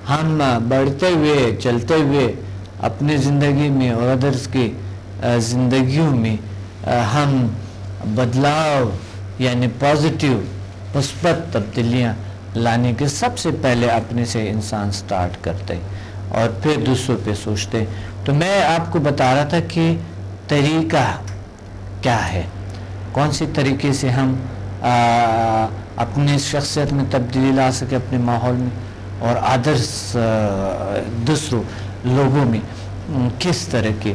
ہم بڑھتے ہوئے چلتے ہوئے اپنی زندگی میں اور ادرس کی زندگیوں میں ہم بدلاؤ یعنی پازیٹیو مثبت تبدیلیاں لانے کے سب سے پہلے اپنے سے انسان سٹارٹ کرتے اور پھر دوسروں پہ سوچتے. تو میں آپ کو بتا رہا تھا کہ طریقہ کیا ہے, کون سی طریقے سے ہم اپنی شخصیت میں تبدیلی لا سکے, اپنے ماحول میں اور ادرس دوسروں لوگوں میں کس طرح کے.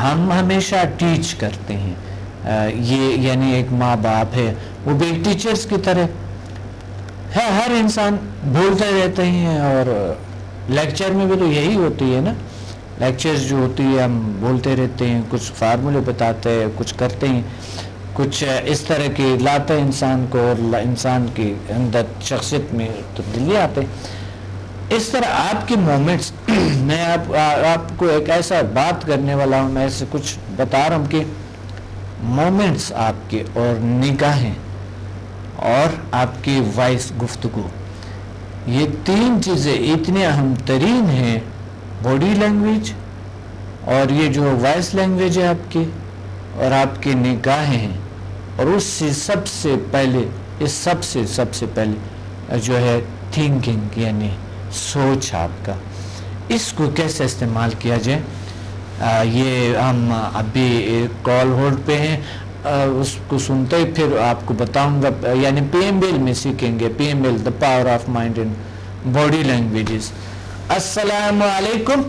ہم ہمیشہ ٹیچ کرتے ہیں, یہ یعنی ایک ماں باپ ہے وہ بھی ایک ٹیچرز کی طرح ہے. ہر انسان بولتے رہتے ہیں اور لیکچر میں بھی تو یہی ہوتی ہے نا, لیکچرز جو ہوتی ہے ہم بولتے رہتے ہیں, کچھ فارمولے بتاتے ہیں, کچھ کرتے ہیں, کچھ اس طرح کی لاتے ہیں انسان کو اور انسان کی اندر شخصیت میں تبدیلی آتے ہیں. اس طرح آپ کے مومنٹس میں آپ کو ایک ایسا بات کرنے والا ہوں, میں ایسے کچھ بتا رہا ہوں کہ مومنٹس آپ کے اور نگاہیں اور آپ کی وائس گفتگو, یہ تین چیزیں اتنی اہم ترین ہیں. باڈی لینگویج اور یہ جو وائس لینگویج ہے آپ کی اور آپ کی نگاہیں ہیں, اور اس سے سب سے پہلے جو ہے تھنکنگ یعنی سوچ آپ کا, اس کو کیسے استعمال کیا جائے. یہ ہم ابھی کال ہولڈ پہ ہیں, اس کو سنتے ہی پھر آپ کو بتاؤں گا, یعنی پی ایم بیل میں سیکھیں گے, P M bell the power of mind in body languages. السلام علیکم.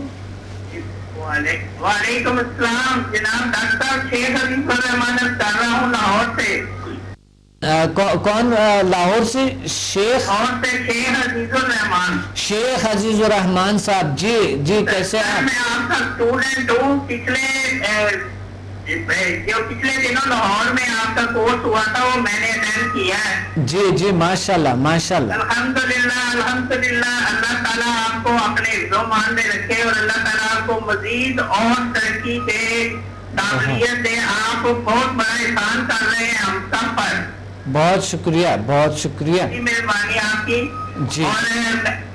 وعلیکم السلام جناب, ڈاکٹر شیخ عزیز الرحمان کر رہا ہوں لاہور سے. کون لاہور سے؟ شیخ عزیز الرحمان. شیخ عزیز الرحمان صاحب, جی جی کیسے ہیں؟ میں آپ کا اسٹوڈنٹ ہوں. پچھلے دنوں لاہور میں آپ کا کورس ہوا تھا, وہ میں نے اٹینڈ کیا ہے. جی جی ماشاءاللہ ماشاءاللہ. الحمدللہ اللہ تعالیٰ آپ کو اپنے حفظ و مان میں رکھے اور اللہ تعالیٰ آپ کو مزید اور ترقی دے, قابلیت دے. آپ بہت بڑا احسان کر رہے ہیں ہم سب پر. بہت شکریہ بہت شکریہ. جی مہربانی آپ کی. جی اور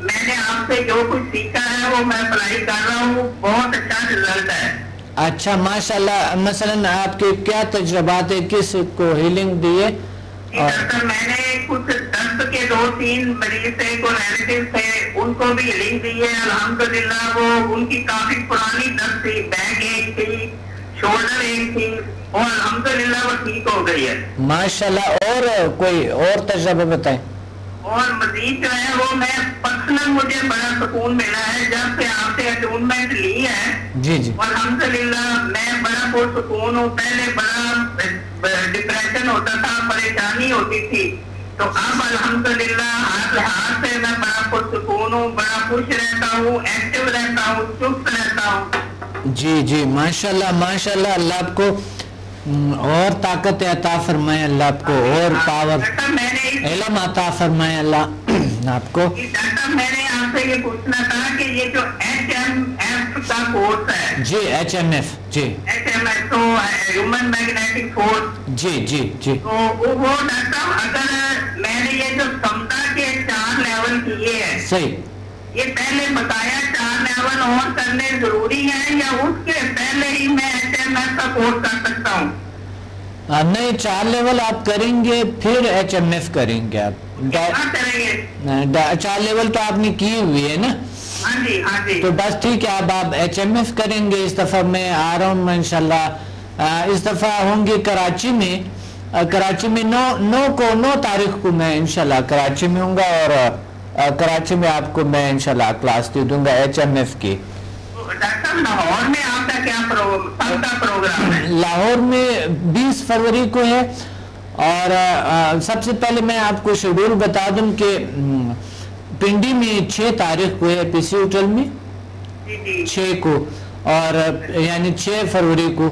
میں نے آپ سے جو کچھ سیکھا ہے وہ میں اپلائی کر رہا ہوں, بہت اچھا رزلٹ ہے. اچھا ماشاءاللہ. مثلا آپ کے کیا تجربات ہے, کس کو ہیلنگ دی ہے؟ ڈاکٹر میں نے کچھ دست کے 2-3 مریض تھے, کو ریلیٹیو تھے, ان کو بھی ہیلنگ دی ہے الحمدللہ. وہ ان کی کافی پرانی دست تھی, بیک ایک تھی, شولڈر ایک تھی, اور الحمدللہ وہ ٹھیک ہو گئی ہے ماشاءاللہ. اور کوئی اور تجربہ بتائیں. اور مزید جو ہے وہ میں پرسنل مجھے بڑا سکون ملا ہے جب سے آپ سے اٹونمنٹ لی ہے. جی جی الحمدللہ میں بڑا پرسکون ہوں. پہلے بڑا ڈپریشن ہوتا تھا, پریشانی ہوتی تھی, تو اب الحمدللہ ہر لحاظ سے میں بڑا پرسکون ہوں, بڑا خوش رہتا ہوں, ایکٹیو رہتا ہوں, چست رہتا ہوں. جی جی ماشاءاللہ ماشاءاللہ. اللہ آپ کو اور طاقت عطا فرمائے, اللہ آپ کو اور پاور علم عطا فرمائے اللہ آپ کو. ڈاکٹر میں نے آپ سے یہ پوچھنا تھا کہ یہ جو HMF کا کورس ہے, جی HMF, جی HMF تو ہیومن میگنیٹک فورس, جی جی جی, تو وہ ڈاکٹر اگر میں نے یہ جو سمتا کے 4 لیول کیے ہیں, صحیح, یہ پہلے بتایا 4 لیول اور کرنے ضروری ہیں یا اس کے پہلے ہی میں HMF کا کورس کر سکتا ہوں؟ نہیں 4 لیول آپ کریں گے پھر HMF کریں گے. آپ کیا کریں گے؟ 4 لیول تو آپ نے کی ہوئی ہے نا. ہاں جی ہاں جی. تو بس ٹھیک ہے, اب آپ HMF کریں گے. اس دفعہ میں آ رہا ہوں انشاءاللہ, اس دفعہ ہوں گے کراچی میں. کراچی میں 9 تاریخ کو میں انشاءاللہ کراچی میں ہوں گا, اور کراچی میں آپ کو میں انشاءاللہ کلاس دے دوں گا HMF کی. ڈاکٹر لاہور میں آپ کا کیا پروگرام ہے؟ لاہور میں 20 فروری کو ہے. اور سب سے پہلے میں آپ کو شیڈول بتا دوں کہ پنڈی میں 6 تاریخ کو ہے, پی سی ہوٹل میں 6 کو, اور یعنی 6 فروری کو,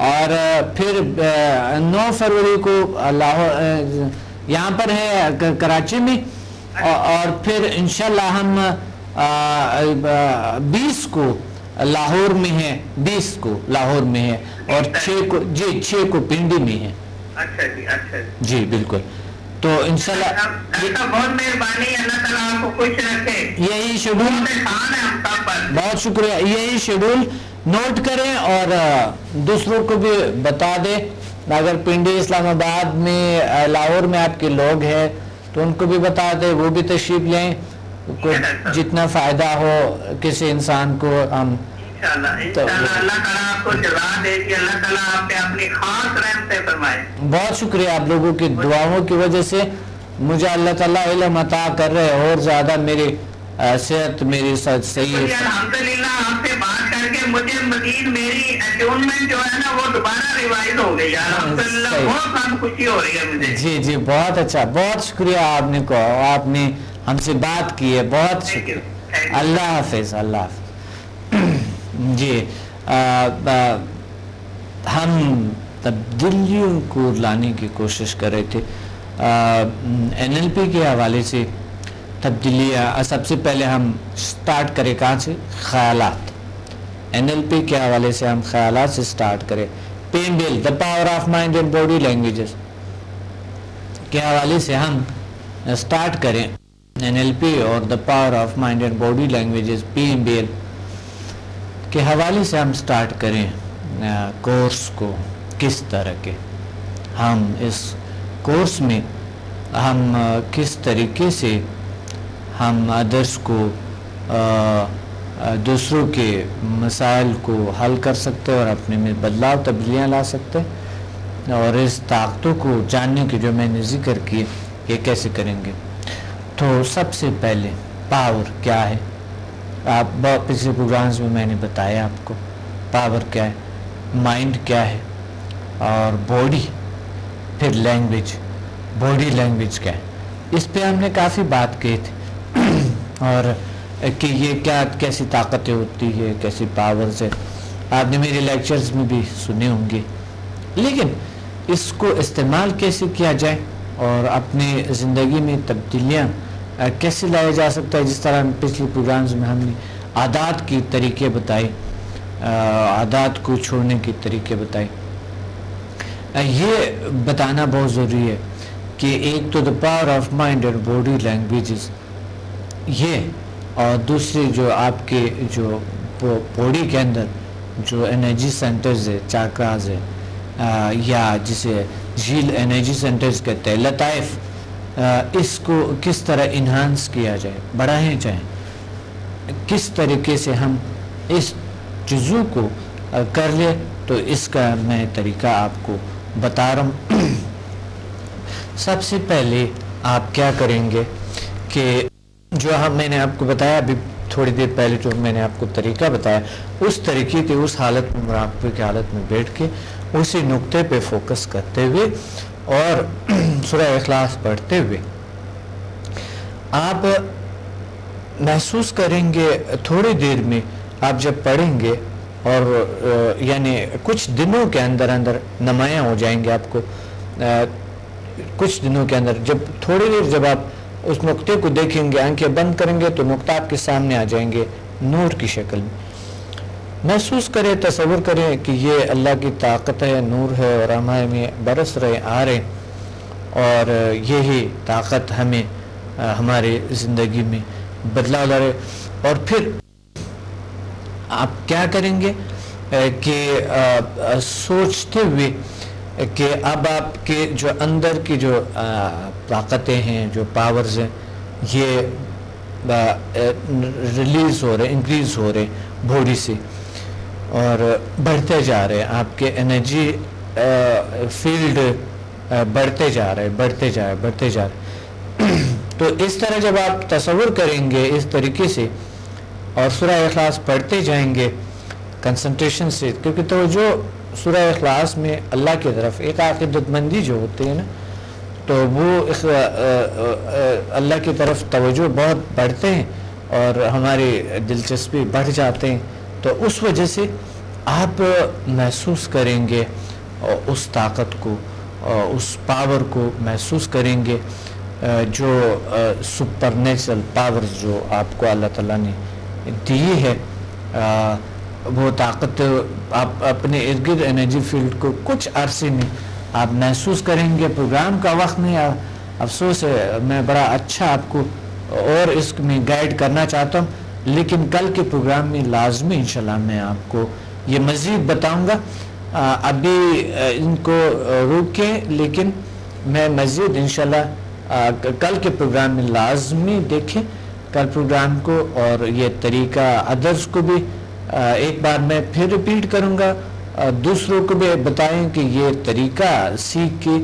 اور پھر 9 فروری کو لاہور یہاں پر ہے کراچی میں, اور پھر انشاءاللہ ہم 20 کو لاہور میں ہے, 20 کو لاہور میں ہے, اور 6 کو, جی 6 کو پنڈی میں ہے. اچھا جی اچھا جی بالکل. تو انشاءاللہ بہت مہربانی, اللہ تعالیٰ آپ کو خوش رکھے. یہی شیڈول بہت شکریہ, یہی شیڈول نوٹ کریں اور دوسروں کو بھی بتا دیں. اگر پنڈی اسلام آباد میں لاہور میں آپ کے لوگ ہیں تو ان کو بھی بتا دیں, وہ بھی تشریف لیں. جتنا فائدہ ہو کسی انسان کو ہم اللہ تعالیٰ آپ کو جزا دے کہ اللہ تعالیٰ آپ پہ اپنی خاص رحمت فرمائے. بہت شکریہ آپ لوگوں کی دعاؤں کی وجہ سے مجھے اللہ تعالیٰ علم عطا کر رہے ہیں اور زیادہ میری صحت میری صحیح ہے. الحمدللہ آپ سے بات کر کے مجھے مزید میری اٹیونمنٹ جو ہے نا وہ دوبارہ ریوائز ہو گئی. الحمدللہ بہت کم خوشی ہو رہی ہے مجھے. جی جی بہت اچھا, بہت شکریہ آپ نے کو, آپ نے ہم سے بات کی ہے, بہت شکریہ. اللہ حافظ, اللہ حافظ. جی ہم تبدیلیوں کو لانے کی کوشش کر رہے تھے NLP کے حوالے سے. تبدیلیاں سب سے پہلے ہم سٹارٹ کریں کہاں سے؟ خیالات. NLP کے حوالے سے ہم خیالات سے سٹارٹ کریں. PMBL the power of mind and body languages کے حوالے سے ہم سٹارٹ کریں. NLP اور the power of mind and body languages PMBL کے حوالے سے ہم سٹارٹ کریں کورس کو. کس طرح کے ہم اس کورس میں ہم کس طریقے سے ہم ادرس کو دوسروں کے مسائل کو حل کر سکتے اور اپنے میں بدلاؤ تبدیلیاں لا سکتے, اور اس طاقتوں کو جاننے کی جو میں نے ذکر کی یہ کیسے کریں گے. تو سب سے پہلے پاور کیا ہے؟ آپ پچھلے پروگرامز میں نے بتایا آپ کو پاور کیا ہے, مائنڈ کیا ہے, اور باڈی, پھر لینگویج, باڈی لینگویج کیا ہے. اس پہ ہم نے کافی بات کی تھی اور کہ یہ کیا کیسی طاقتیں ہوتی ہے, کیسی پاورز ہے. آپ نے میرے لیکچرز میں بھی سنے ہوں گے. لیکن اس کو استعمال کیسے کیا جائے اور اپنے زندگی میں تبدیلیاں کیسے لایا جا سکتا ہے, جس طرح پچھلے پروگرامز میں ہم نے عادات کی طریقے بتائے, عادات کو چھوڑنے کی طریقے بتائے. یہ بتانا بہت ضروری ہے کہ ایک تو the power of mind and body languages یہ, اور دوسری جو آپ کے جو باڈی کے اندر جو انرجی سینٹرز ہے, چاکراز ہے, یا جسے جھیل انرجی سینٹرز کہتے ہیں, لطائف, اس کو کس طرح انہانس کیا جائے, بڑھائیں جائیں, کس طریقے سے ہم اس چیزوں کو کر لیں. تو اس کا میں طریقہ آپ کو بتا رہا ہوں. سب سے پہلے آپ کیا کریں گے کہ جو میں نے آپ کو بتایا ابھی تھوڑی دیر پہلے, جو میں نے آپ کو طریقہ بتایا, اس طریقے کے اس حالت میں مراقبے کی حالت میں بیٹھ کے اسی نقطے پہ فوکس کرتے ہوئے اور سورہ اخلاص پڑھتے ہوئے آپ محسوس کریں گے تھوڑی دیر میں آپ جب پڑھیں گے, اور یعنی کچھ دنوں کے اندر نمایاں ہو جائیں گے آپ کو. کچھ دنوں کے اندر جب تھوڑی دیر جب آپ اس نقطے کو دیکھیں گے, آنکھیں بند کریں گے تو نقطہ آپ کے سامنے آ جائیں گے نور کی شکل میں. محسوس کریں, تصور کریں کہ یہ اللہ کی طاقت ہے, نور ہے, اور ہمارے میں برس رہے, آ رہے, اور یہی طاقت ہمیں ہمارے زندگی میں بدلاؤ لا رہے. اور پھر آپ کیا کریں گے کہ سوچتے ہوئے کہ اب آپ کے جو اندر کی جو طاقتیں ہیں, جو پاورز ہیں, یہ ریلیز ہو رہے, انکریز ہو رہے باڈی سے اور بڑھتے جا رہے. آپ کے انرجی فیلڈ بڑھتے جا رہے. تو اس طرح جب آپ تصور کریں گے اس طریقے سے اور سورہ اخلاص پڑھتے جائیں گے کنسنٹریشن سے, کیونکہ توجہ سورہ اخلاص میں اللہ کی طرف ایک عقیدت مندی جو ہوتے ہیں نا, تو وہ اللہ کی طرف توجہ بہت بڑھتے ہیں اور ہماری دلچسپی بڑھ جاتے ہیں. تو اس وجہ سے آپ محسوس کریں گے اس طاقت کو, اس پاور کو محسوس کریں گے, جو سپر نیچرل پاورز جو آپ کو اللہ تعالیٰ نے دی ہے. وہ طاقت آپ اپنے ارد گرد انرجی فیلڈ کو کچھ عرصے میں آپ محسوس کریں گے. پروگرام کا وقت نہیں, افسوس ہے, میں بڑا اچھا آپ کو اور اس میں گائیڈ کرنا چاہتا ہوں، لیکن کل کے پروگرام میں لازمی انشاءاللہ میں آپ کو یہ مزید بتاؤں گا. ابھی ان کو روکے، لیکن میں مزید انشاءاللہ کل کے پروگرام میں لازمی دیکھیں کل پروگرام کو، اور یہ طریقہ ادرس کو بھی ایک بار میں پھر ریپیٹ کروں گا، دوسروں کو بھی بتائیں کہ یہ طریقہ سیکھ کے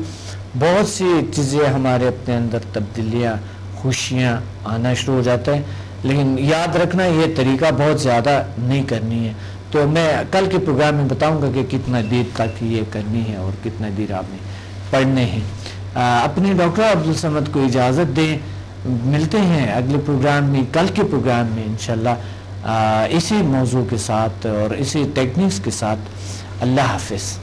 بہت سی چیزیں ہمارے اپنے اندر تبدیلیاں، خوشیاں آنا شروع ہو جاتا ہے. لیکن یاد رکھنا یہ طریقہ بہت زیادہ نہیں کرنی ہے. تو میں کل کے پروگرام میں بتاؤں گا کہ کتنا دیر تک یہ کرنی ہے اور کتنا دیر آپ نے پڑھنے ہیں. اپنے ڈاکٹر عبدالصمد کو اجازت دیں، ملتے ہیں اگلے پروگرام میں، کل کے پروگرام میں انشاءاللہ اسی موضوع کے ساتھ اور اسی ٹیکنیکس کے ساتھ. اللہ حافظ.